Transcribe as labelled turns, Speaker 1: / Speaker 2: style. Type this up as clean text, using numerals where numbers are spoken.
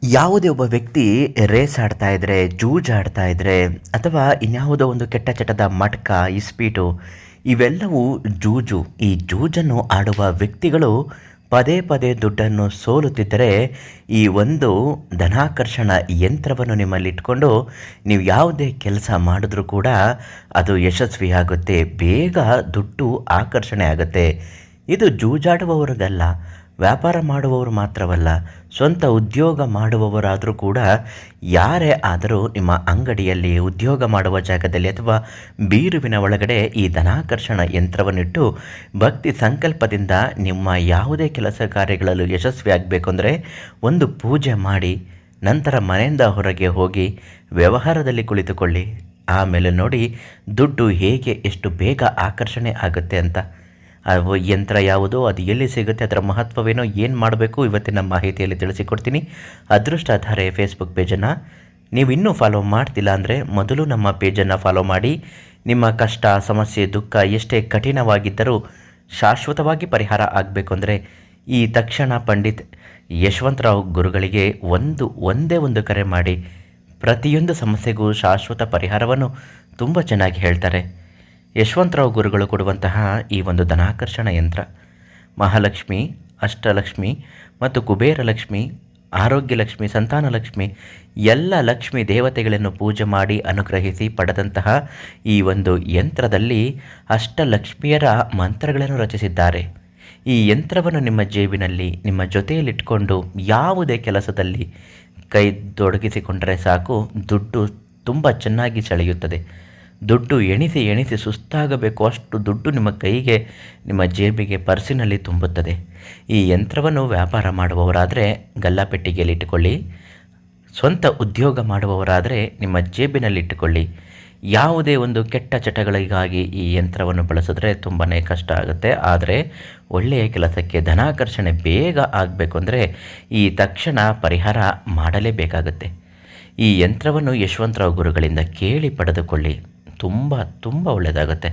Speaker 1: ಯಾವುದೇ ಒಬ್ಬ ವ್ಯಕ್ತಿ ರೇಸ್ ಆಡ್ತಾ ಇದ್ದರೆ, ಜೂಜಾಡ್ತಾ ಇದ್ದರೆ ಅಥವಾ ಇನ್ಯಾವುದೋ ಒಂದು ಕೆಟ್ಟ ಚಟದ ಮಟ್ಕ, ಇಸ್ಪೀಟು ಇವೆಲ್ಲವೂ ಜೂಜು. ಈ ಜೂಜನ್ನು ಆಡುವ ವ್ಯಕ್ತಿಗಳು ಪದೇ ಪದೇ ದುಡ್ಡನ್ನು ಸೋಲುತ್ತಿದ್ದರೆ, ಈ ಒಂದು ಧನಾಕರ್ಷಣ ಯಂತ್ರವನ್ನು ನಿಮ್ಮಲ್ಲಿಟ್ಕೊಂಡು ನೀವು ಯಾವುದೇ ಕೆಲಸ ಮಾಡಿದ್ರೂ ಕೂಡ ಅದು ಯಶಸ್ವಿಯಾಗುತ್ತೆ. ಬೇಗ ದುಡ್ಡು ಆಕರ್ಷಣೆ ಆಗುತ್ತೆ. ಇದು ಜೂಜಾಡುವವರಿಗಲ್ಲ, ವ್ಯಾಪಾರ ಮಾಡುವವರು ಮಾತ್ರವಲ್ಲ, ಸ್ವಂತ ಉದ್ಯೋಗ ಮಾಡುವವರಾದರೂ ಕೂಡ ಯಾರೇ ಆದರೂ ನಿಮ್ಮ ಅಂಗಡಿಯಲ್ಲಿ, ಉದ್ಯೋಗ ಮಾಡುವ ಜಾಗದಲ್ಲಿ ಅಥವಾ ಬೀರುವಿನ ಒಳಗಡೆ ಈ ಧನಾಕರ್ಷಣ ಯಂತ್ರವನ್ನಿಟ್ಟು ಭಕ್ತಿ ಸಂಕಲ್ಪದಿಂದ ನಿಮ್ಮ ಯಾವುದೇ ಕೆಲಸ ಕಾರ್ಯಗಳಲ್ಲೂ ಯಶಸ್ವಿ ಆಗಬೇಕು ಅಂದರೆ ಒಂದು ಪೂಜೆ ಮಾಡಿ, ನಂತರ ಮನೆಯಿಂದ ಹೊರಗೆ ಹೋಗಿ ವ್ಯವಹಾರದಲ್ಲಿ ಕುಳಿತುಕೊಳ್ಳಿ. ಆಮೇಲೆ ನೋಡಿ ದುಡ್ಡು ಹೇಗೆ ಎಷ್ಟು ಬೇಗ ಆಕರ್ಷಣೆ ಆಗುತ್ತೆ ಅಂತ. ಯಂತ್ರ ಯಾವುದು, ಅದು ಎಲ್ಲಿ ಸಿಗುತ್ತೆ, ಅದರ ಮಹತ್ವವೇನೋ, ಏನು ಮಾಡಬೇಕು ಇವತ್ತಿನ ಮಾಹಿತಿಯಲ್ಲಿ ತಿಳಿಸಿಕೊಡ್ತೀನಿ. ಅದೃಷ್ಟಧಾರೆ ಫೇಸ್ಬುಕ್ ಪೇಜನ್ನು ನೀವು ಇನ್ನೂ ಫಾಲೋ ಮಾಡ್ತಿಲ್ಲ ಅಂದರೆ ಮೊದಲು ನಮ್ಮ ಪೇಜನ್ನು ಫಾಲೋ ಮಾಡಿ. ನಿಮ್ಮ ಕಷ್ಟ, ಸಮಸ್ಯೆ, ದುಃಖ ಎಷ್ಟೇ ಕಠಿಣವಾಗಿದ್ದರೂ ಶಾಶ್ವತವಾಗಿ ಪರಿಹಾರ ಆಗಬೇಕು ಅಂದರೆ ಈ ತಕ್ಷಣ ಪಂಡಿತ್ ಯಶವಂತರಾವ್ ಗುರುಗಳಿಗೆ ಒಂದೇ ಒಂದು ಕರೆ ಮಾಡಿ. ಪ್ರತಿಯೊಂದು ಸಮಸ್ಯೆಗೂ ಶಾಶ್ವತ ಪರಿಹಾರವನ್ನು ತುಂಬ ಚೆನ್ನಾಗಿ ಹೇಳ್ತಾರೆ. ಯಶವಂತರಾವ್ ಗುರುಗಳು ಕೊಡುವಂತಹ ಈ ಒಂದು ಧನಾಕರ್ಷಣ ಯಂತ್ರ ಮಹಾಲಕ್ಷ್ಮಿ, ಅಷ್ಟಲಕ್ಷ್ಮಿ ಮತ್ತು ಕುಬೇರ ಲಕ್ಷ್ಮಿ, ಆರೋಗ್ಯ ಲಕ್ಷ್ಮಿ, ಸಂತಾನ ಲಕ್ಷ್ಮಿ ಎಲ್ಲ ಲಕ್ಷ್ಮಿ ದೇವತೆಗಳನ್ನು ಪೂಜೆ ಮಾಡಿ ಅನುಗ್ರಹಿಸಿ ಪಡೆದಂತಹ ಈ ಒಂದು ಯಂತ್ರದಲ್ಲಿ ಅಷ್ಟಲಕ್ಷ್ಮಿಯರ ಮಂತ್ರಗಳನ್ನು ರಚಿಸಿದ್ದಾರೆ. ಈ ಯಂತ್ರವನ್ನು ನಿಮ್ಮ ಜೇಬಿನಲ್ಲಿ, ನಿಮ್ಮ ಜೊತೆಯಲ್ಲಿಟ್ಕೊಂಡು ಯಾವುದೇ ಕೆಲಸದಲ್ಲಿ ಕೈ ತೊಡಗಿಸಿಕೊಂಡರೆ ಸಾಕು, ದುಡ್ಡು ತುಂಬ ಚೆನ್ನಾಗಿ ಸೆಳೆಯುತ್ತದೆ. ದುಡ್ಡು ಎಣಿಸಿ ಎಣಿಸಿ ಸುಸ್ತಾಗಬೇಕು, ಅಷ್ಟು ದುಡ್ಡು ನಿಮ್ಮ ಕೈಗೆ, ನಿಮ್ಮ ಜೇಬಿಗೆ, ಪರ್ಸಿನಲ್ಲಿ ತುಂಬುತ್ತದೆ. ಈ ಯಂತ್ರವನ್ನು ವ್ಯಾಪಾರ ಮಾಡುವವರಾದರೆ ಗಲ್ಲಾಪೆಟ್ಟಿಗೆಯಲ್ಲಿ ಇಟ್ಟುಕೊಳ್ಳಿ. ಸ್ವಂತ ಉದ್ಯೋಗ ಮಾಡುವವರಾದರೆ ನಿಮ್ಮ ಜೇಬಿನಲ್ಲಿಟ್ಟುಕೊಳ್ಳಿ. ಯಾವುದೇ ಒಂದು ಕೆಟ್ಟ ಚಟಗಳಿಗಾಗಿ ಈ ಯಂತ್ರವನ್ನು ಬಳಸಿದ್ರೆ ತುಂಬಾ ಕಷ್ಟ ಆಗುತ್ತೆ. ಆದರೆ ಒಳ್ಳೆಯ ಕೆಲಸಕ್ಕೆ ಧನಾಕರ್ಷಣೆ ಬೇಗ ಆಗಬೇಕು ಅಂದರೆ ಈ ತಕ್ಷಣ ಪರಿಹಾರ ಮಾಡಲೇಬೇಕಾಗುತ್ತೆ. ಈ ಯಂತ್ರವನ್ನು ಯಶವಂತರಾವ್ ಗುರುಗಳಿಂದ ಕೇಳಿ ಪಡೆದುಕೊಳ್ಳಿ. ತುಂಬ ತುಂಬ ಒಳ್ಳೆಯದಾಗುತ್ತೆ.